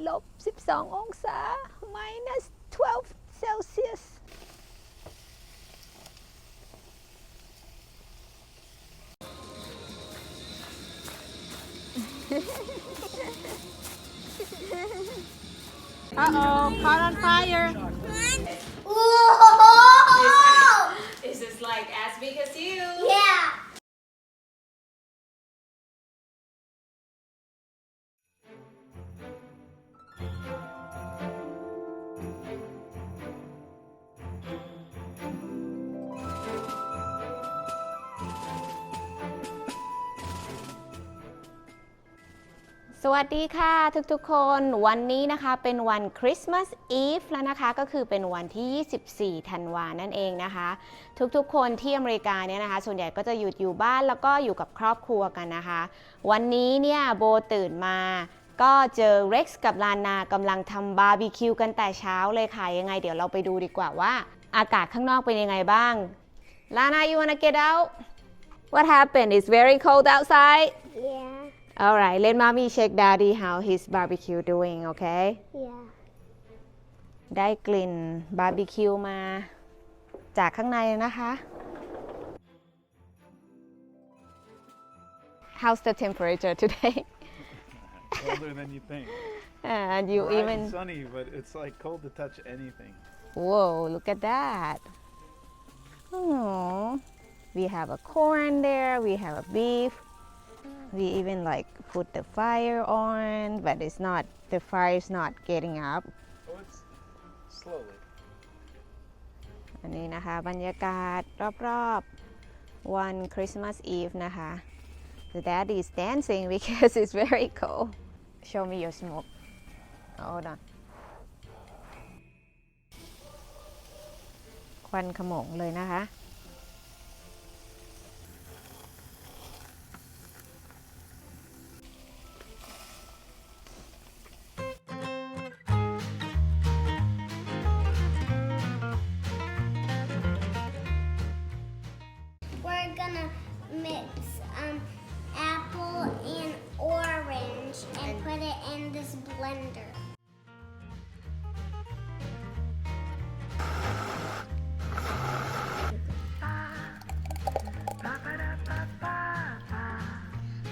-12 องศา -12 Celsius Uh-oh, caught on fire. Whoa! This is like as big as you. Yeah.สวัสดีค่ะทุกๆคนวันนี้นะคะเป็นวันคริสต์มาสอีฟแล้วนะคะก็คือเป็นวันที่ 24 ธันวานั่นเองนะคะทุกๆคนที่อเมริกาเนี่ยนะคะส่วนใหญ่ก็จะหยุดอยู่บ้านแล้วก็อยู่กับครอบครัวกันนะคะวันนี้เนี่ยโบตื่นมาก็เจอเร็กซ์กับลานากำลังทำบาร์บีคิวกันแต่เช้าเลยค่ะยังไงเดี๋ยวเราไปดูดีกว่าว่าอากาศข้างนอกเป็นยังไงบ้างลานา you wanna get out What happened It's very cold outside Yeah.Alright, let mommy check daddy how his barbecue doing, okay? Yeah. ได้กลิ่นบาร์บีคิวมาจากข้างในนะคะ How's the temperature today? Colder than you think. And you Bright even and sunny, but it's like cold to touch anything. Whoa, look at that. Oh, we have a corn there, we have a beef.We even like put the fire on, but the fire is not getting up. Oh, it's slowly. อันนี้นะคะบรรยากาศรอบๆวันคริสต์มาสอีฟนะคะ The daddy is dancing because it's very cold. Show me your smoke. Hold on. ควันขโมงเลยนะคะ We're gonna mix apple and orange and put it in this blender.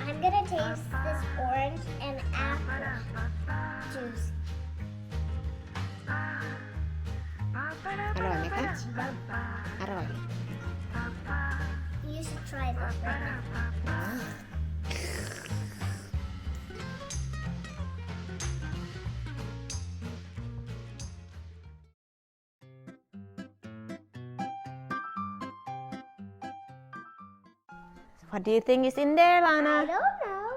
I'm gonna taste this orange and apple juice. อร่อยไหมคะอร่อย You should try this right now. What do you think is in there, I Lana? don't know.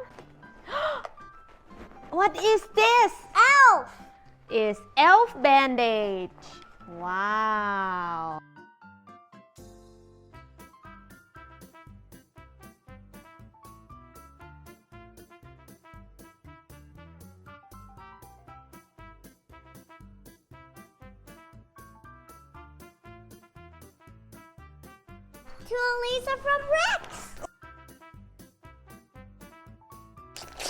What is this? Elf! It's elf bandage. Wow. To Elisa from Rex!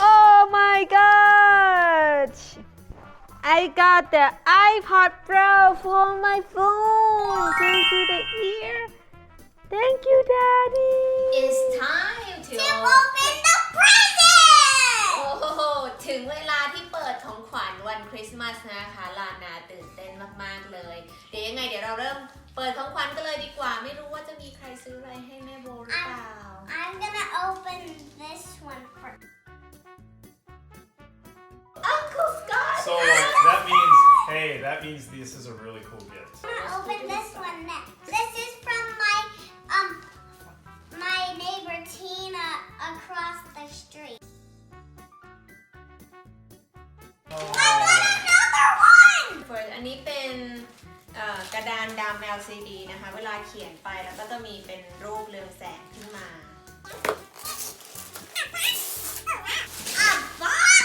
Oh my gosh! I got the iPod Pro for my phone. Do you see the ear? Thank you, Daddy. It's time to open the present! โอ้โหถึงเวลาที่เปิดของขวัญวันคริสต์มาสนะคะลานาตื่นเต้นมากๆเลยเดี๋ยวยังไงเดี๋ยวเราเริ่มเปิดของขวัญกันเลยดีกว่าไม่รู้ว่าจะมีใครซื้ออะไรให้แม่โบหรือเปล่า I'm gonna open this one first. Uncle Scott So that means this is a really cool gift. I'm gonna open this one next. This is from my neighbor Tina across the street. I got another one! First อันนี้เป็นกระดานดำ LCD นะคะเวลาเขียนไปแล้วก็จะมีเป็นรูปเรืองแสงขึ้นมา A box?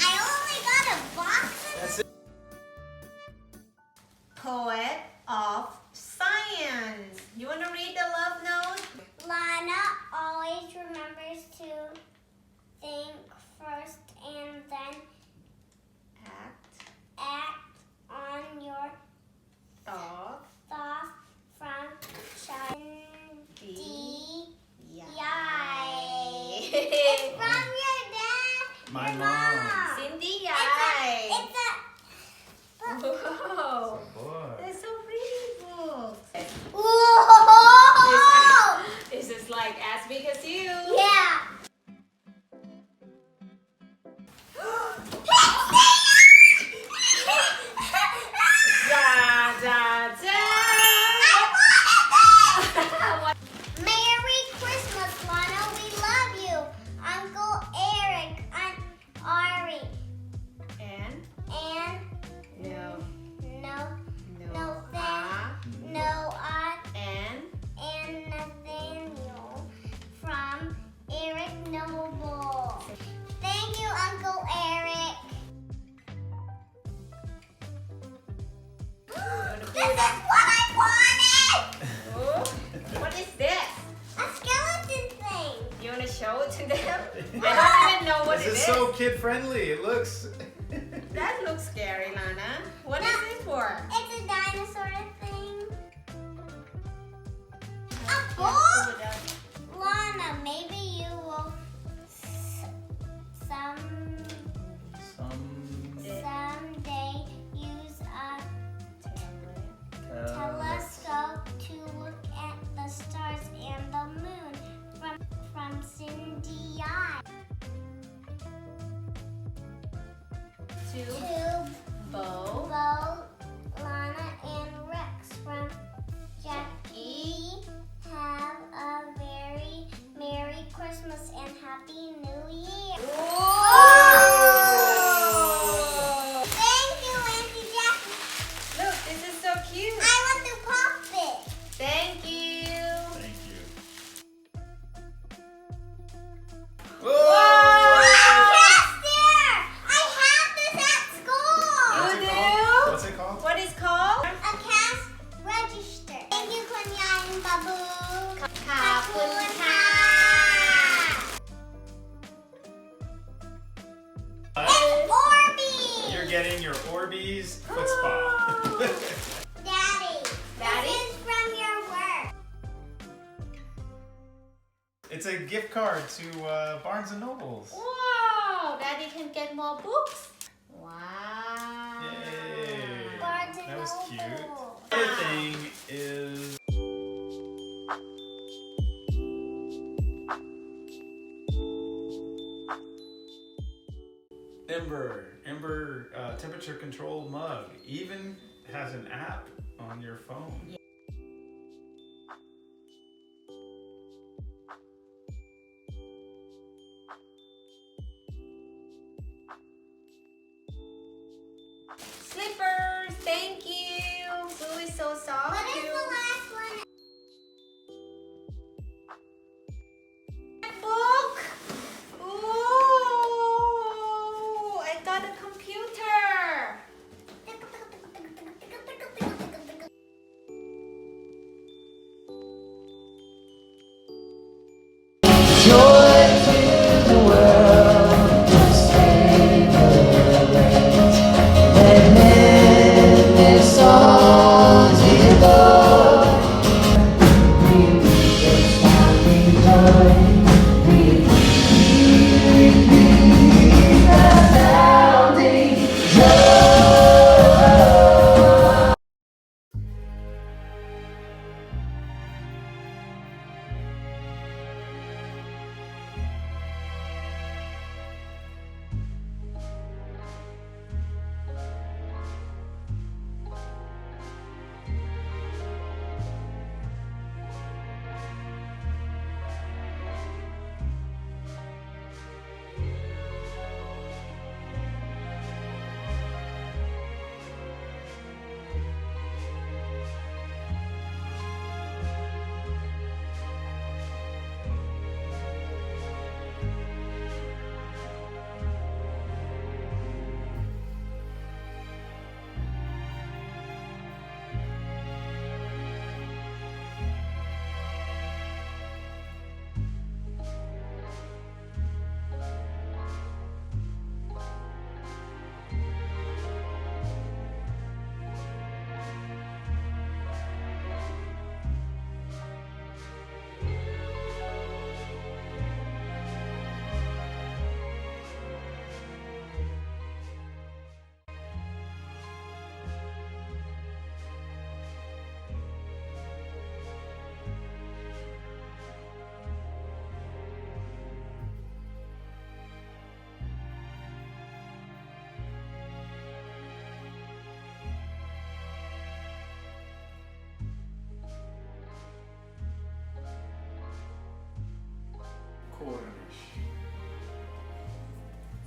I only got a box. That's it. Poet of Science. You want to read the love note? Lana always remembers to think first and then Act. kid friendly. It looks. That looks scary, Lana. What is this for? It's a dinosaur thing. A Pull book? it out. Lana, maybe you will someday use a telescope to look at the stars and the moon from Cindy Eye. To To Bo. Bo, Lana, and Rex from Jackie. Have a very Merry Christmas and Happy New Year. Thank you, Auntie Jackie. Look, this is so cute. I want to pop it. Thank you. Thank you. Wow. Caster! I have this at school. What's it You called? do? What's it called? What is called? A cast register. Thank you, Kunya and Babu. ขอบคุณค่ะ Orbeez. You're getting your Orbeez foot spa. Daddy. Daddy? This is from your work. It's a gift card to Barnes and Nobles. Wow, Daddy can get more books. Wow. Yay. Barnes and That was cute. Noble. The other thing is. Ember temperature control mug. Even has an app on your phone. Slippers, thank you. Blue is so soft. What is the last one? Book. Ooh, I got a computer.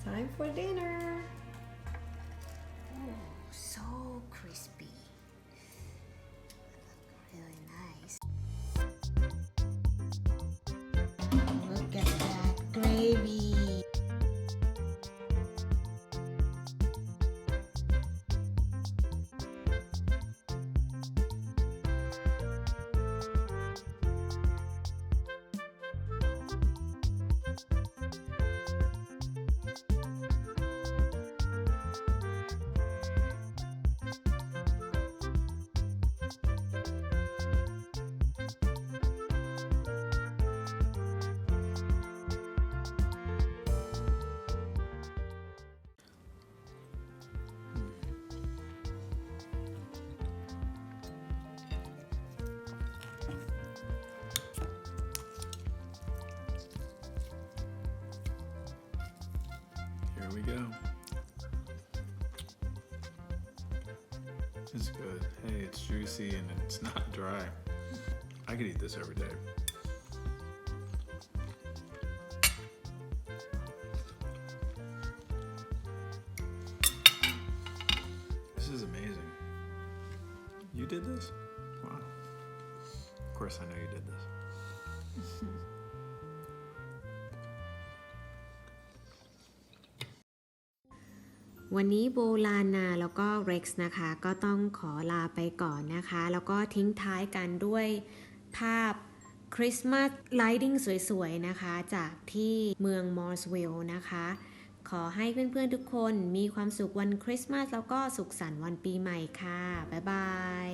Time for dinner. Oh, so crispy. Really nice. Look at that gravy. go. It's good. Hey, it's juicy and it's not dry. I could eat this every day. This is amazing. You did this? Wow. Of course I know you did this. วันนี้โบลานาแล้วก็เร็กซ์นะคะก็ต้องขอลาไปก่อนนะคะแล้วก็ทิ้งท้ายกันด้วยภาพคริสต์มาสไลติ้งสวยๆนะคะจากที่เมืองมอร์สวิลล์นะคะขอให้เพื่อนๆทุกคนมีความสุขวันคริสต์มาสแล้วก็สุขสันต์วันปีใหม่ค่ะบ๊ายบาย